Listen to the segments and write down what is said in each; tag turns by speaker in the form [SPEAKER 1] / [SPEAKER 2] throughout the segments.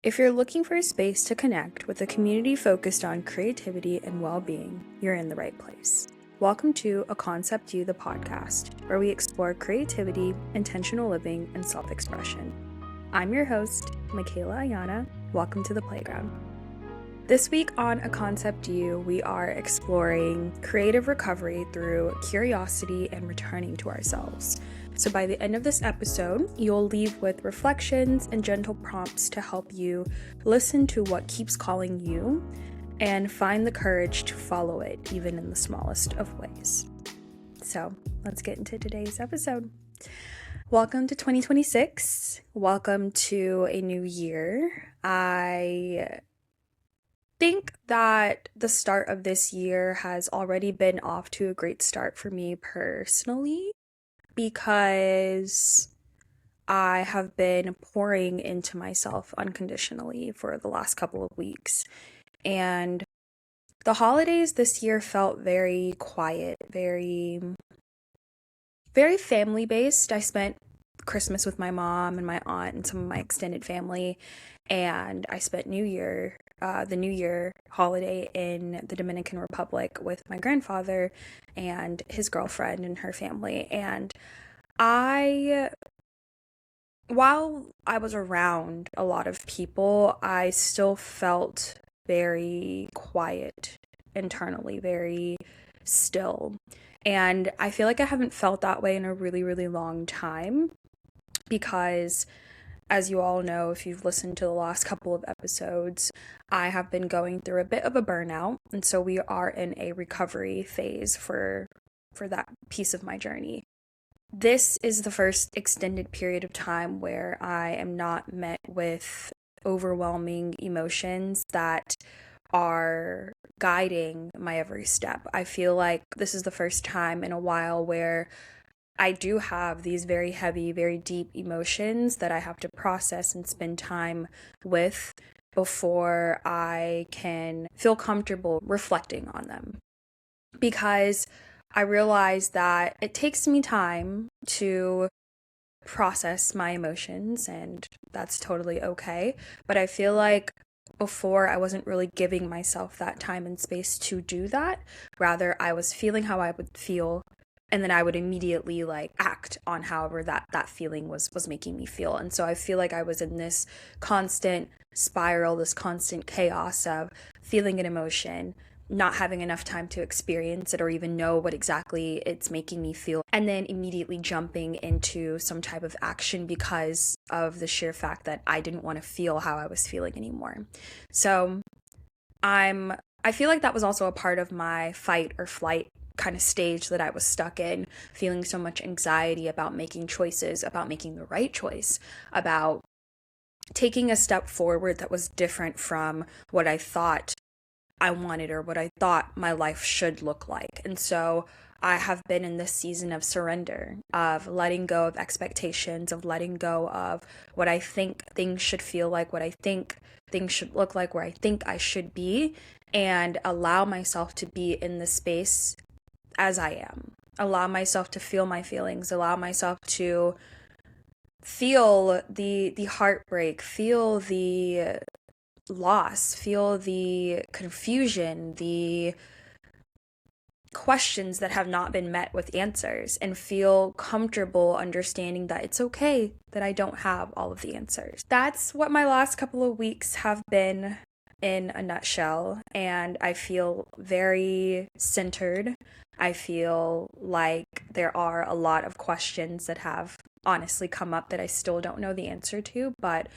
[SPEAKER 1] If you're looking for a space to connect with a community focused on creativity and well-being, you're in the right place. Welcome to A Concept You, the podcast, where we explore creativity, intentional living, and self-expression. I'm your host, Michaela Ayana. Welcome to the playground. This week on A Concept You, we are exploring creative recovery through curiosity and returning to ourselves. So by the end of this episode, you'll leave with reflections and gentle prompts to help you listen to what keeps calling you and find the courage to follow it, even in the smallest of ways. So let's get into today's episode. Welcome to 2026. Welcome to a new year. I think that the start of this year has already been off to a great start for me personally, because I have been pouring into myself unconditionally for the last couple of weeks. And the holidays this year felt very quiet, very family based. I spent Christmas with my mom and my aunt and some of my extended family, and I spent the New Year holiday in the Dominican Republic with my grandfather and his girlfriend and her family. And while I was around a lot of people, I still felt very quiet internally, very still. And I feel like I haven't felt that way in a really, really long time because, as you all know, if you've listened to the last couple of episodes, I have been going through a bit of a burnout. And so we are in a recovery phase for that piece of my journey. This is the first extended period of time where I am not met with overwhelming emotions that are guiding my every step. I feel like this is the first time in a while where I do have these very heavy, very deep emotions that I have to process and spend time with before I can feel comfortable reflecting on them. Because I realize that it takes me time to process my emotions, and that's totally okay. But I feel like before I wasn't really giving myself that time and space to do that. Rather, I was feeling how I would feel, and then I would immediately act on however that feeling was making me feel. And so I feel like I was in this constant spiral, this constant chaos of feeling an emotion, not having enough time to experience it or even know what exactly it's making me feel, and then immediately jumping into some type of action because of the sheer fact that I didn't want to feel how I was feeling anymore. So I feel like that was also a part of my fight or flight kind of stage that I was stuck in, feeling so much anxiety about making choices, about making the right choice, about taking a step forward that was different from what I thought I wanted or what I thought my life should look like. And so I have been in this season of surrender, of letting go of expectations, of letting go of what I think things should feel like, what I think things should look like, where I think I should be, and allow myself to be in the space as I am. Allow myself to feel my feelings, allow myself to feel the heartbreak, feel the loss, feel the confusion, the questions that have not been met with answers, and feel comfortable understanding that it's okay that I don't have all of the answers. That's what my last couple of weeks have been in a nutshell, and I feel very centered. I feel like there are a lot of questions that have honestly come up that I still don't know the answer to, but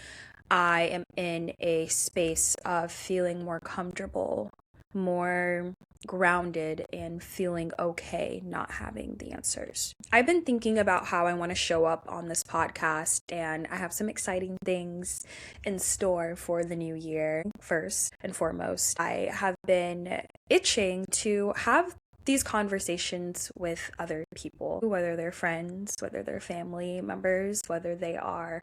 [SPEAKER 1] I am in a space of feeling more comfortable, more grounded, and feeling okay not having the answers. I've been thinking about how I want to show up on this podcast, and I have some exciting things in store for the new year. First and foremost, I have been itching to have these conversations with other people, whether they're friends, whether they're family members, whether they are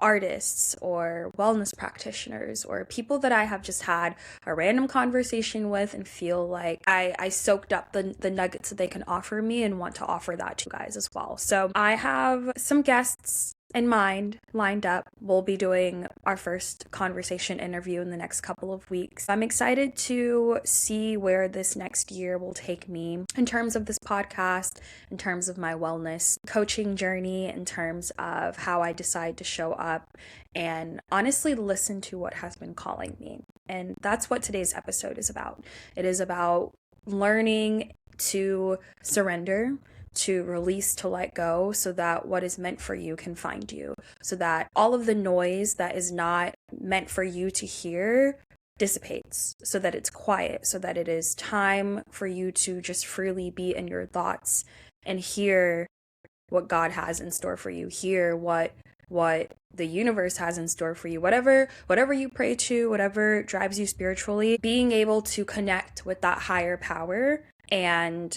[SPEAKER 1] artists or wellness practitioners or people that I have just had a random conversation with and feel like I soaked up the nuggets that they can offer me and want to offer that to you guys as well. So I have some guests in mind, lined up. We'll be doing our first conversation interview in the next couple of weeks. I'm excited to see where this next year will take me in terms of this podcast, in terms of my wellness coaching journey, in terms of how I decide to show up and honestly listen to what has been calling me. And that's what today's episode is about. It is about learning to surrender, to release, to let go, so that what is meant for you can find you, so that all of the noise that is not meant for you to hear dissipates, so that it's quiet, so that it is time for you to just freely be in your thoughts and hear what God has in store for you, hear what the universe has in store for you, whatever you pray to, whatever drives you spiritually, being able to connect with that higher power and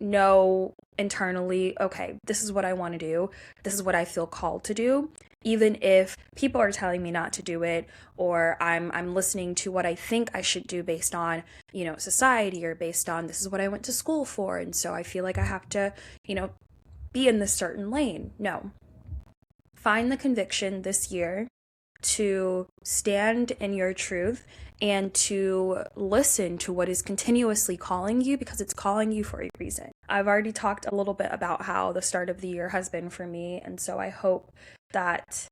[SPEAKER 1] know internally, okay, this is what I want to do. This is what I feel called to do. Even if people are telling me not to do it, or I'm listening to what I think I should do based on, society, or based on this is what I went to school for, and so I feel like I have to, be in this certain lane. No. Find the conviction this year to stand in your truth and to listen to what is continuously calling you, because it's calling you for a reason. I've already talked a little bit about how the start of the year has been for me, and so I hope that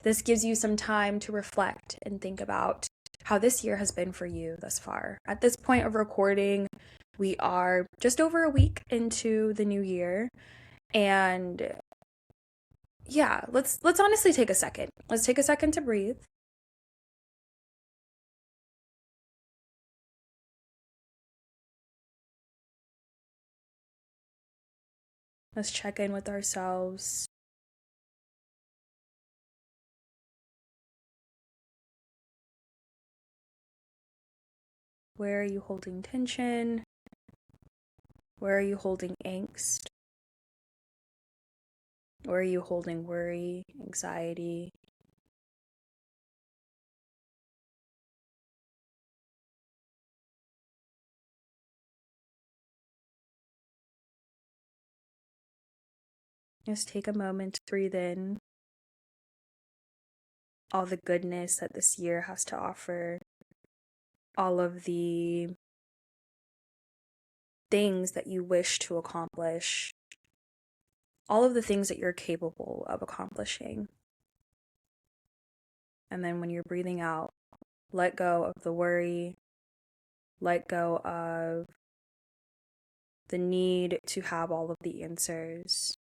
[SPEAKER 1] this gives you some time to reflect and think about how this year has been for you thus far. At this point of recording, we are just over a week into the new year, and yeah, let's honestly take a second. Let's take a second to breathe. Let's check in with ourselves. Where are you holding tension? Where are you holding angst? Where are you holding worry, anxiety? Just take a moment to breathe in all the goodness that this year has to offer, all of the things that you wish to accomplish, all of the things that you're capable of accomplishing. And then when you're breathing out, let go of the worry, let go of the need to have all of the answers.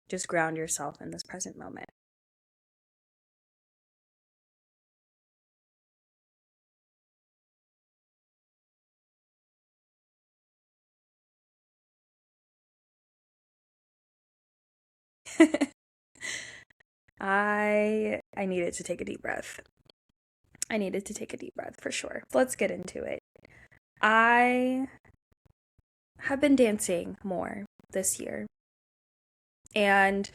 [SPEAKER 1] Just ground yourself in this present moment. I needed to take a deep breath. I needed to take a deep breath for sure. Let's get into it. I have been dancing more this year. And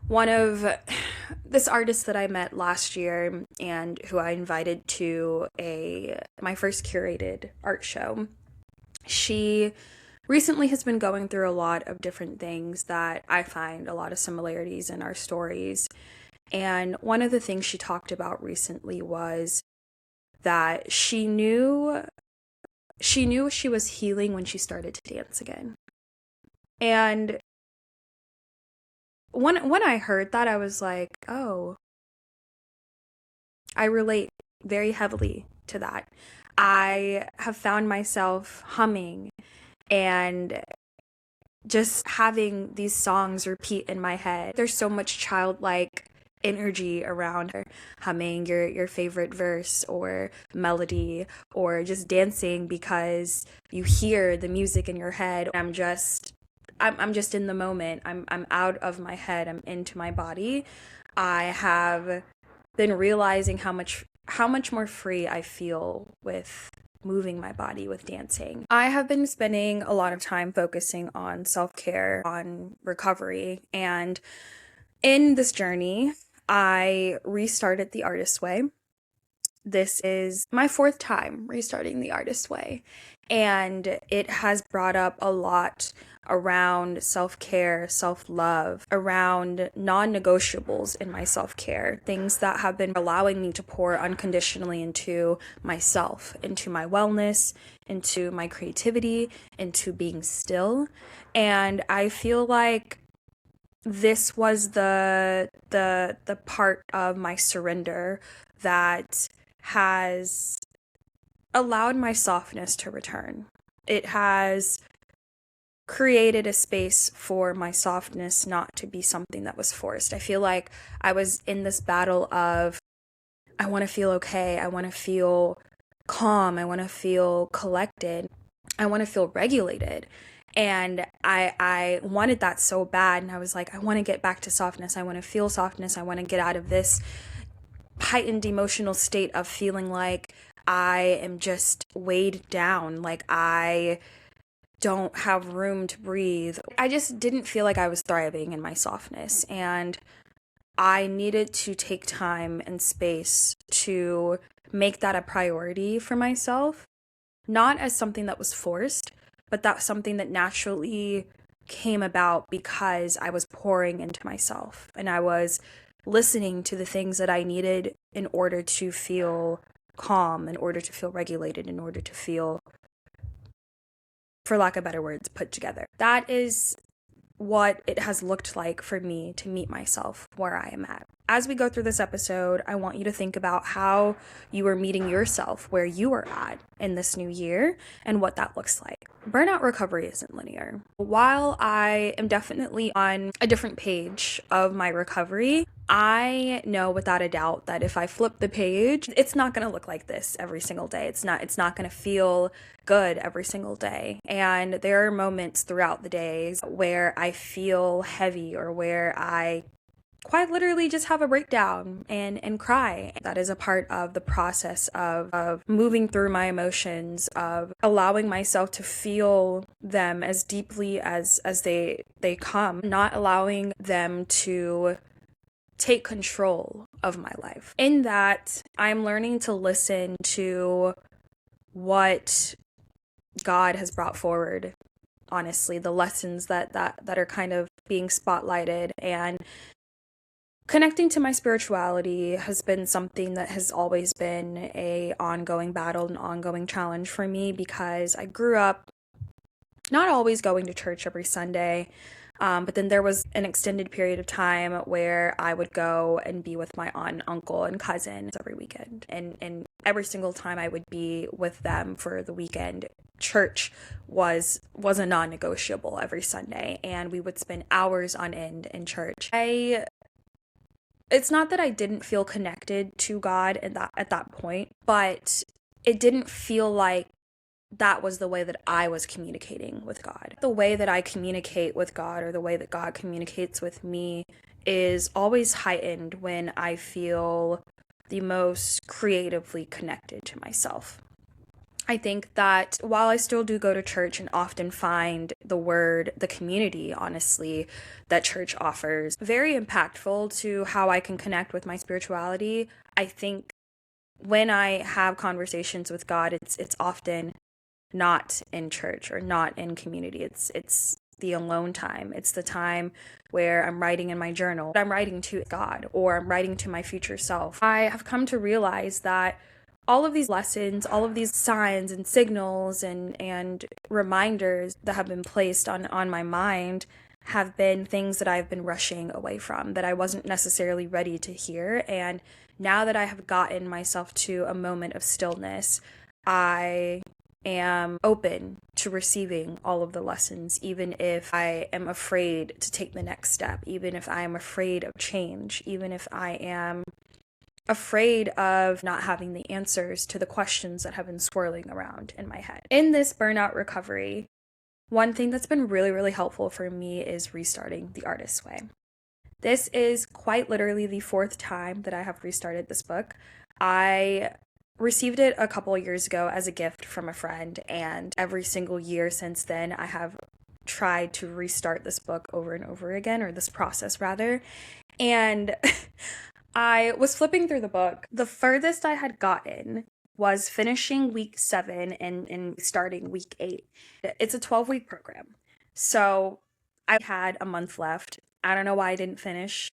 [SPEAKER 1] one of this artist that I met last year and who I invited to my first curated art show, she recently has been going through a lot of different things that I find a lot of similarities in our stories. And one of the things she talked about recently was that she knew she was healing when she started to dance again. And when I heard that, I was like, oh, I relate very heavily to that. I have found myself humming and just having these songs repeat in my head. There's so much childlike energy around her, humming your favorite verse or melody, or just dancing because you hear the music in your head. I'm just in the moment. I'm out of my head. I'm into my body. I have been realizing how much more free I feel with moving my body, with dancing. I have been spending a lot of time focusing on self-care, on recovery, and in this journey, I restarted The Artist's Way. this is my fourth time restarting The Artist Way, and it has brought up a lot around self-care, self-love, around non-negotiables in my self-care, things that have been allowing me to pour unconditionally into myself, into my wellness, into my creativity, into being still. And I feel like this was the part of my surrender that has allowed my softness to return. It has created a space for my softness not to be something that was forced. I feel like I was in this battle of, I want to feel okay, I want to feel calm, I want to feel collected, I want to feel regulated. And I wanted that so bad, and I was like, I want to get back to softness, I want to feel softness, I want to get out of this heightened emotional state of feeling like I am just weighed down, like I don't have room to breathe. I just didn't feel like I was thriving in my softness, and I needed to take time and space to make that a priority for myself, not as something that was forced, but that's something that naturally came about because I was pouring into myself and I was listening to the things that I needed in order to feel calm, in order to feel regulated, in order to feel, for lack of better words, put together. That is what it has looked like for me to meet myself where I am at. As we go through this episode, I want you to think about how you are meeting yourself where you are at in this new year and what that looks like. Burnout recovery isn't linear. While I am definitely on a different page of my recovery, I know without a doubt that if I flip the page, it's not going to look like this every single day. It's not going to feel good every single day. And there are moments throughout the days where I feel heavy or where I quite literally just have a breakdown and cry. That is a part of the process of moving through my emotions, of allowing myself to feel them as deeply as they come, not allowing them to take control of my life. In that, I'm learning to listen to what God has brought forward. Honestly, the lessons that are kind of being spotlighted, and connecting to my spirituality has been something that has always been a ongoing battle, an ongoing challenge for me, because I grew up not always going to church every Sunday, but then there was an extended period of time where I would go and be with my aunt, uncle, and cousin every weekend. And every single time I would be with them for the weekend, church was a non-negotiable every Sunday, and we would spend hours on end in church. It's not that I didn't feel connected to God at that point, but it didn't feel like that was the way that I was communicating with God. The way that I communicate with God, or the way that God communicates with me, is always heightened when I feel the most creatively connected to myself. I think that while I still do go to church and often find the community, honestly, that church offers very impactful to how I can connect with my spirituality, I think when I have conversations with God, it's often not in church or not in community. It's the alone time. It's the time where I'm writing in my journal. I'm writing to God, or I'm writing to my future self. I have come to realize that all of these lessons, all of these signs and signals and reminders that have been placed on my mind have been things that I've been rushing away from, that I wasn't necessarily ready to hear. And now that I have gotten myself to a moment of stillness, I am open to receiving all of the lessons, even if I am afraid to take the next step, even if I am afraid of change, even if I am afraid of not having the answers to the questions that have been swirling around in my head. In this burnout recovery, one thing that's been really, really helpful for me is restarting The Artist's Way. This is quite literally the fourth time that I have restarted this book. I received it a couple of years ago as a gift from a friend, and every single year since then, I have tried to restart this book over and over again, or this process rather. And I was flipping through the book. The furthest I had gotten was finishing week 7 and starting week 8. It's a 12-week program. So I had a month left. I don't know why I didn't finish.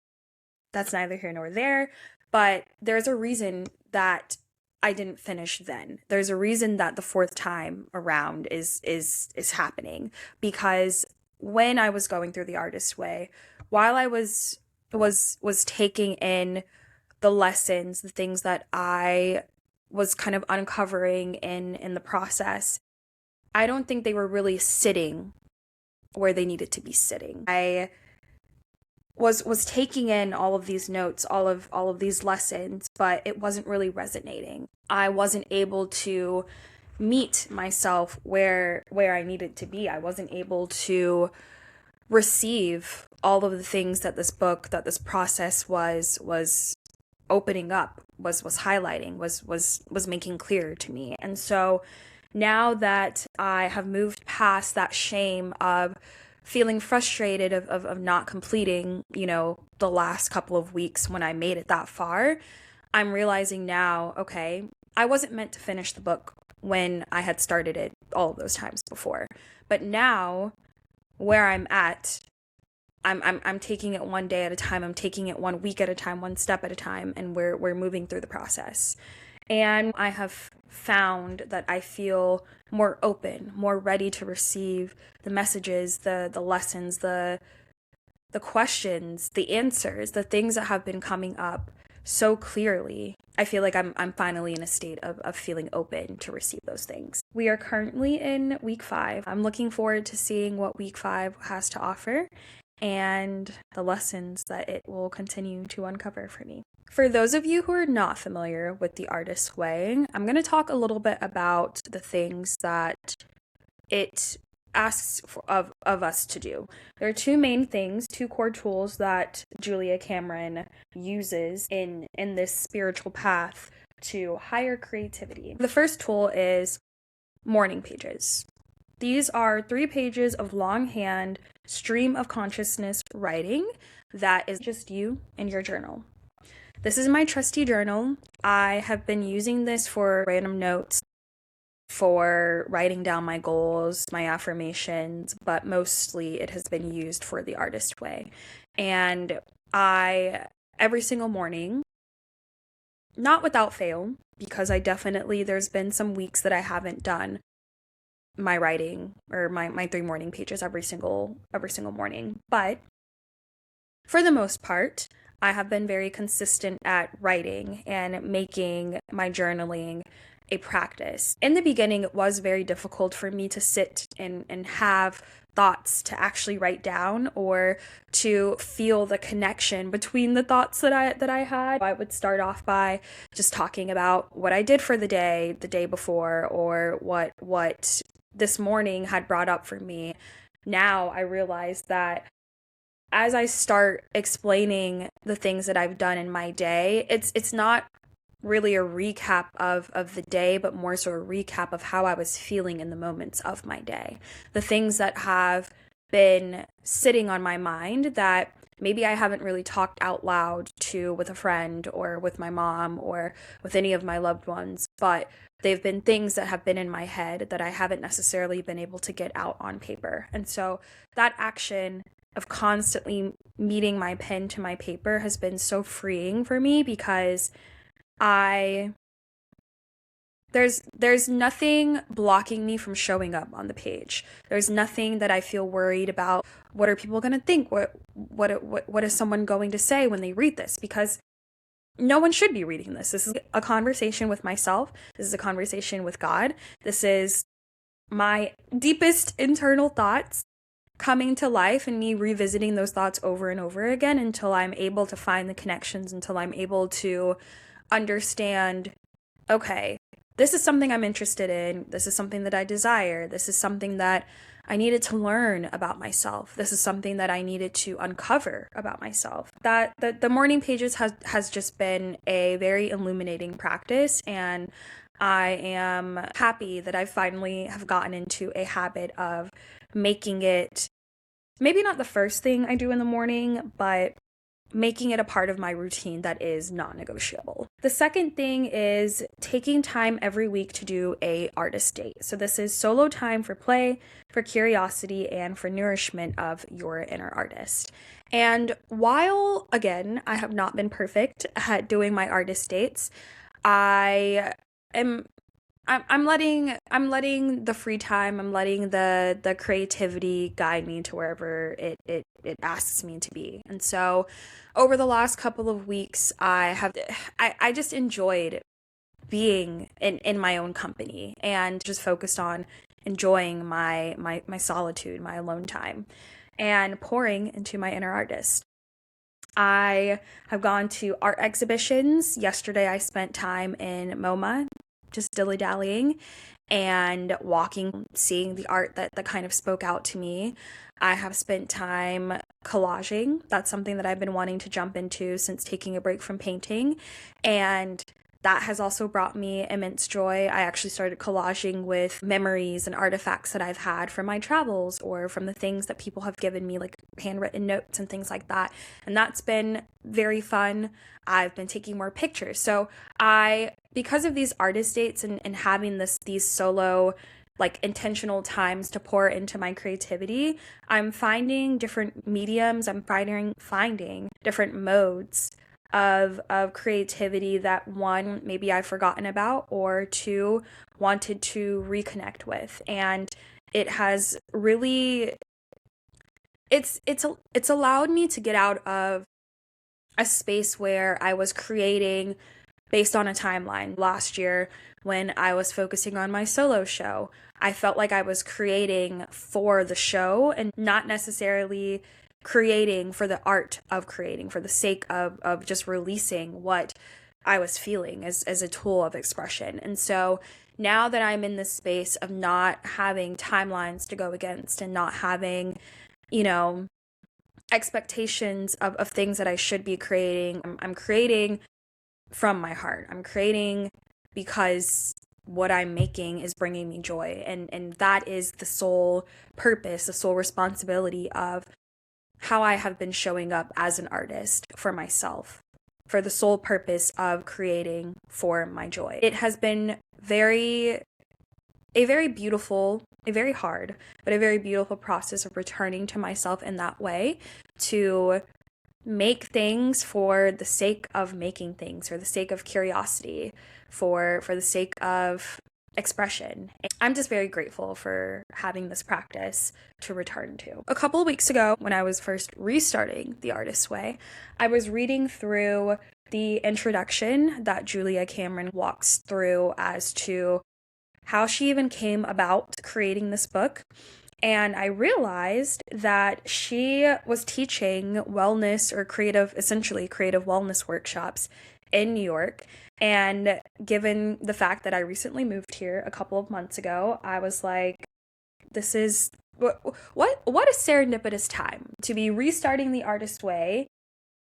[SPEAKER 1] That's neither here nor there, but there's a reason that I didn't finish then. There's a reason that the fourth time around is happening, because when I was going through the artist way, while I was taking in the lessons, the things that I was kind of uncovering in the process, I don't think they were really sitting where they needed to be sitting. I was taking in all of these notes, all of these lessons, but it wasn't really resonating. I wasn't able to meet myself where I needed to be. I wasn't able to receive all of the things that this book, that this process was opening up, was highlighting, was making clear to me. And so now that I have moved past that shame of feeling frustrated of not completing, the last couple of weeks when I made it that far, I'm realizing now, okay, I wasn't meant to finish the book when I had started it all of those times before. But now, where I'm at, I'm taking it one day at a time. I'm taking it 1 week at a time, one step at a time, and we're moving through the process. And I have found that I feel more open, more ready to receive the messages, the lessons, the questions, the answers, the things that have been coming up so clearly. I feel like I'm finally in a state of feeling open to receive those things. We are currently in week 5. I'm looking forward to seeing what week 5 has to offer and the lessons that it will continue to uncover for me. For those of you who are not familiar with the Artist's Way, I'm going to talk a little bit about the things that it asks of us to do. There are two main things, two core tools that Julia Cameron uses in this spiritual path to higher creativity. The first tool is morning pages. These are 3 pages of longhand stream of consciousness writing that is just you and your journal. This is my trusty journal. I have been using this for random notes, for writing down my goals, my affirmations, but mostly it has been used for the Artist Way. And I, every single morning, not without fail, because there's been some weeks that I haven't done my writing or my 3 morning pages every single morning. But for the most part, I have been very consistent at writing and making my journaling a practice. In the beginning, it was very difficult for me to sit and have thoughts to actually write down, or to feel the connection between the thoughts that I had. I would start off by just talking about what I did for the day before, or what this morning had brought up for me. Now I realize that as I start explaining the things that I've done in my day, it's not really a recap of the day, but more so a recap of how I was feeling in the moments of my day. The things that have been sitting on my mind that maybe I haven't really talked out loud to with a friend or with my mom or with any of my loved ones, but they've been things that have been in my head that I haven't necessarily been able to get out on paper. And so that action of constantly meeting my pen to my paper has been so freeing for me, because there's nothing blocking me from showing up on the page. There's nothing that I feel worried about. What are people going to think? What is someone going to say when they read this? Because no one should be reading this. This is a conversation with myself. This is a conversation with God. This is my deepest internal thoughts coming to life, and me revisiting those thoughts over and over again until I'm able to find the connections, until I'm able to understand, okay, this is something I'm interested in. This is something that I desire. This is something that I needed to learn about myself. This is something that I needed to uncover about myself. That the morning pages has just been a very illuminating practice, and I am happy that I finally have gotten into a habit of making it maybe not the first thing I do in the morning, but making it a part of my routine that is non-negotiable. The second thing is taking time every week to do a artist date. So this is solo time for play, for curiosity, and for nourishment of your inner artist. And while, again, I have not been perfect at doing my artist dates, I am I'm letting the free time, I'm letting the creativity guide me to wherever it asks me to be. And so over the last couple of weeks, I just enjoyed being in my own company and just focused on enjoying my solitude, my alone time, and pouring into my inner artist. I have gone to art exhibitions. Yesterday, I spent time in MoMA, just dilly dallying and walking, seeing the art that kind of spoke out to me. I have spent time collaging. That's something that I've been wanting to jump into since taking a break from painting. And that has also brought me immense joy. I actually started collaging with memories and artifacts that I've had from my travels or from the things that people have given me, like handwritten notes and things like that. And that's been very fun. I've been taking more pictures. So because of these artist dates and having these solo, like intentional times to pour into my creativity, I'm finding different mediums. I'm finding different modes of creativity that, one, maybe I've forgotten about, or two, wanted to reconnect with. And it has really it's allowed me to get out of a space where I was creating based on a timeline. Last year, when I was focusing on my solo show, I felt like I was creating for the show and not necessarily creating for the art of creating, for the sake of just releasing what I was feeling as a tool of expression. And so now that I'm in this space of not having timelines to go against and not having, expectations of things that I should be creating, I'm creating from my heart. I'm creating because what I'm making is bringing me joy. And that is the sole purpose, the sole responsibility of how I have been showing up as an artist for myself, for the sole purpose of creating for my joy. It has been a very beautiful, a very hard, but a very beautiful process of returning to myself in that way, to make things for the sake of making things, for the sake of curiosity, for the sake of expression. I'm just very grateful for having this practice to return to. A couple of weeks ago, when I was first restarting The Artist's Way, I was reading through the introduction that Julia Cameron walks through as to how she even came about creating this book. And I realized that she was teaching wellness or essentially creative wellness workshops in New York. And given the fact that I recently moved here a couple of months ago, I was like, this is what a serendipitous time to be restarting The Artist's Way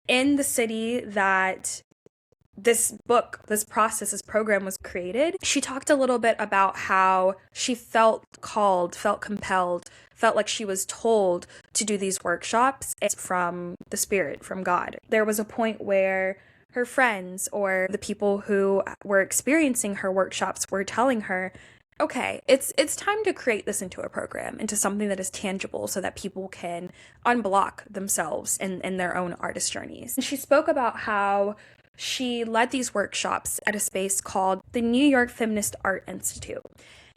[SPEAKER 1] in the city that this book, this process, this program was created. She talked a little bit about how she felt called, felt compelled, felt like she was told to do these workshops. It's from the Spirit, from God. There was a point where her friends or the people who were experiencing her workshops were telling her, okay, it's time to create this into a program, into something that is tangible so that people can unblock themselves in their own artist journeys. And she spoke about how she led these workshops at a space called the New York Feminist Art Institute.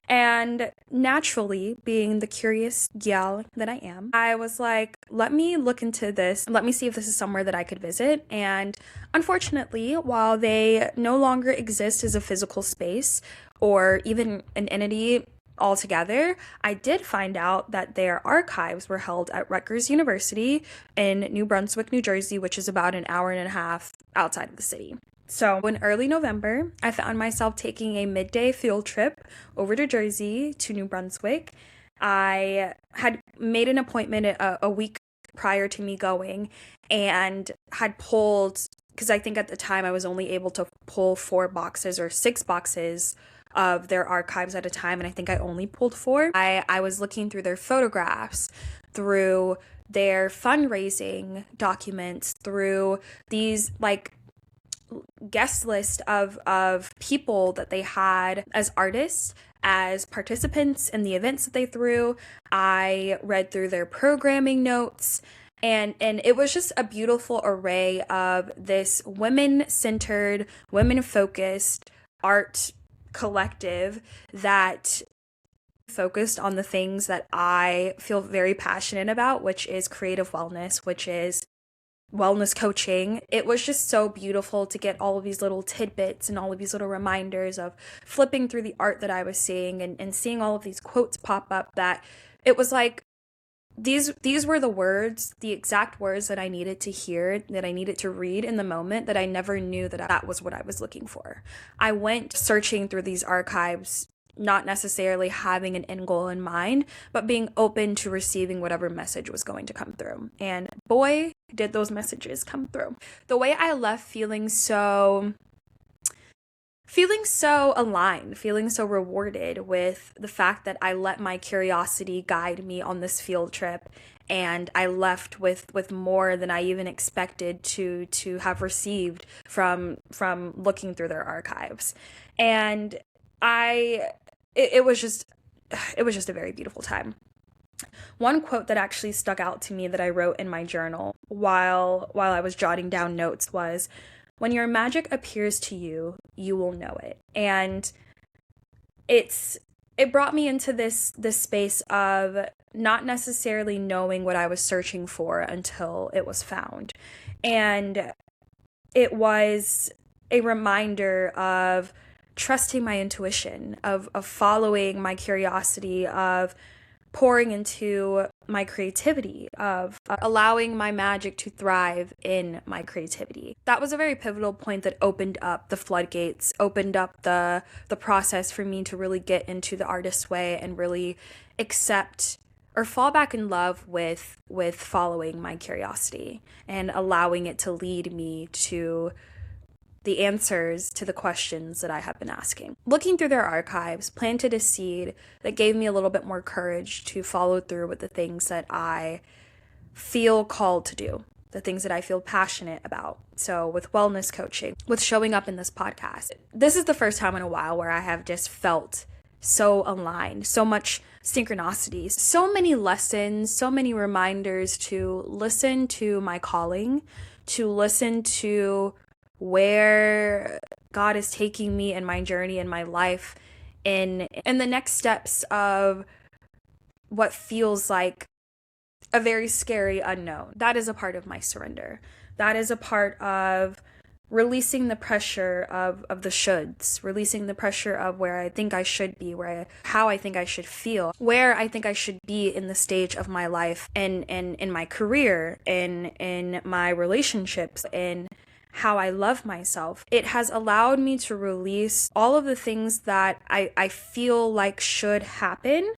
[SPEAKER 1] And naturally, being the curious gal that I am, I was like, let me look into this. Let me see if this is somewhere that I could visit. And unfortunately, while they no longer exist as a physical space or even an entity altogether, I did find out that their archives were held at Rutgers University in New Brunswick, New Jersey, which is about an hour and a half outside of the city. So in early November, I found myself taking a midday field trip over to Jersey to New Brunswick. I had made an appointment a week prior to me going and had pulled, because I think at the time I was only able to pull 4 boxes or 6 boxes of their archives at a time, and I think I only pulled 4. I was looking through their photographs, through their fundraising documents, through these like guest list of people that they had as artists, as participants in the events that they threw. I read through their programming notes, and it was just a beautiful array of this women-centered, women-focused art collective that focused on the things that I feel very passionate about, which is creative wellness, which is wellness coaching. It was just so beautiful to get all of these little tidbits and all of these little reminders of flipping through the art that I was seeing, and seeing all of these quotes pop up, that it was like these were the words, the exact words that I needed to hear, that I needed to read in the moment, that I never knew that was what I was looking for. I went searching through these archives, not necessarily having an end goal in mind, but being open to receiving whatever message was going to come through. And boy, did those messages come through. The way I left feeling so aligned, feeling so rewarded with the fact that I let my curiosity guide me on this field trip, and I left with more than I even expected to have received from looking through their archives. And it was just a very beautiful time. One quote that actually stuck out to me that I wrote in my journal while I was jotting down notes was, "When your magic appears to you, you will know it." And it brought me into this space of not necessarily knowing what I was searching for until it was found. And it was a reminder of trusting my intuition, of following my curiosity, of pouring into my creativity, of allowing my magic to thrive in my creativity. That was a very pivotal point that opened up the floodgates, opened up the process for me to really get into the artist's way and really accept or fall back in love with following my curiosity and allowing it to lead me to the answers to the questions that I have been asking. Looking through their archives planted a seed that gave me a little bit more courage to follow through with the things that I feel called to do, the things that I feel passionate about. So with wellness coaching, with showing up in this podcast, this is the first time in a while where I have just felt so aligned, so much synchronicity, so many lessons, so many reminders to listen to my calling, to listen to where God is taking me in my journey in my life, in the next steps of what feels like a very scary unknown. That is a part of my surrender. That is a part of releasing the pressure of the shoulds, releasing the pressure of where I think I should be, how I think I should feel, where I think I should be in the stage of my life, and in my career, in my relationships, in how I love myself. It has allowed me to release all of the things that I feel like should happen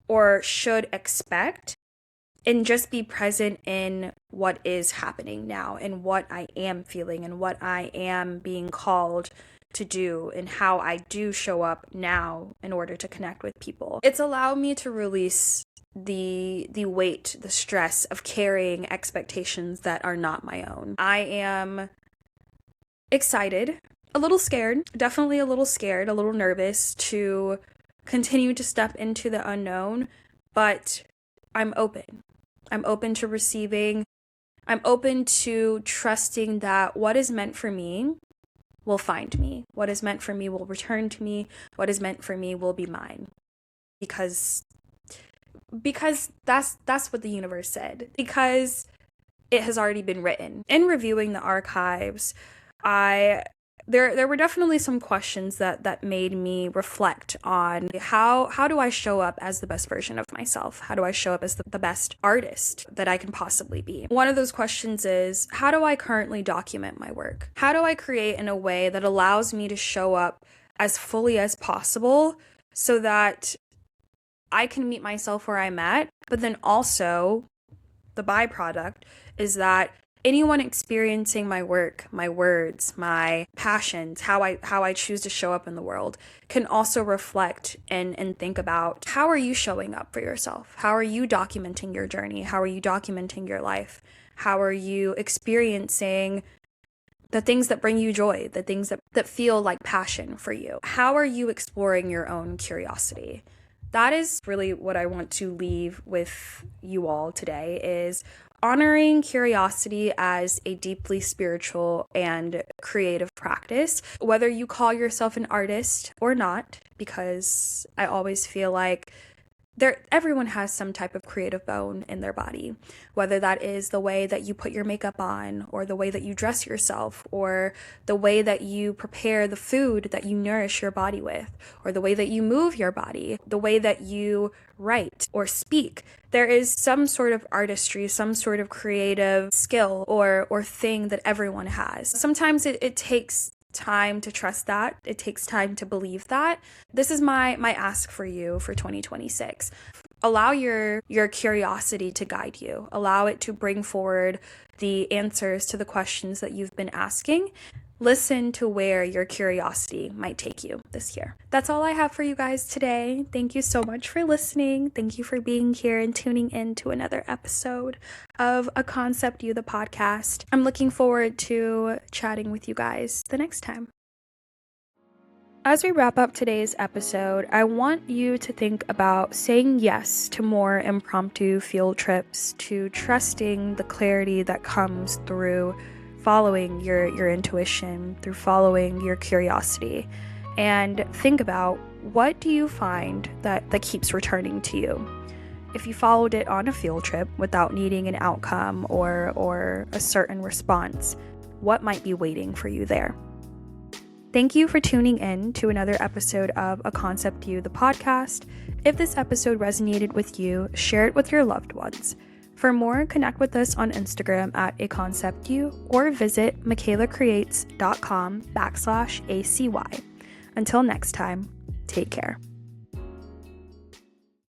[SPEAKER 1] or should expect, and just be present in what is happening now, and what I am feeling, and what I am being called to do, and how I do show up now in order to connect with people. It's allowed me to release the weight, the stress of carrying expectations that are not my own. I am excited, a little scared, definitely a little scared, a little nervous to continue to step into the unknown, but I'm open. I'm open to receiving. I'm open to trusting that what is meant for me will find me. What is meant for me will return to me. What is meant for me will be mine. Because that's what the universe said. Because it has already been written. In reviewing the archives, there were definitely some questions that made me reflect on how do I show up as the best version of myself? How do I show up as the best artist that I can possibly be? One of those questions is, how do I currently document my work? How do I create in a way that allows me to show up as fully as possible so that I can meet myself where I'm at, but then also the byproduct is that Anyone experiencing my work, my words, my passions, how I choose to show up in the world can also reflect and think about, how are you showing up for yourself? How are you documenting your journey? How are you documenting your life? How are you experiencing the things that bring you joy, the things that feel like passion for you? How are you exploring your own curiosity? That is really what I want to leave with you all today, is honoring curiosity as a deeply spiritual and creative practice, whether you call yourself an artist or not, because I always feel like everyone has some type of creative bone in their body, whether that is the way that you put your makeup on, or the way that you dress yourself, or the way that you prepare the food that you nourish your body with, or the way that you move your body, the way that you write or speak. There is some sort of artistry, some sort of creative skill or thing that everyone has. Sometimes it takes time to trust that. It takes time to believe that. This is my ask for you for 2026. Allow your curiosity to guide you. Allow it to bring forward the answers to the questions that you've been asking. Listen to where your curiosity might take you this year. That's all I have for you guys today. Thank you so much for listening. Thank you for being here and tuning in to another episode of A Concept You, the podcast. I'm looking forward to chatting with you guys the next time. As we wrap up today's episode, I want you to think about saying yes to more impromptu field trips, to trusting the clarity that comes through following your intuition, through following your curiosity. And think about, what do you find that keeps returning to you? If you followed it on a field trip without needing an outcome or a certain response, what might be waiting for you there? Thank you for tuning in to another episode of A Concept You, the podcast. If this episode resonated with you, share it with your loved ones. For more, connect with us on Instagram at aconceptyou, or visit michaelacreates.com/ACY. Until next time, take care.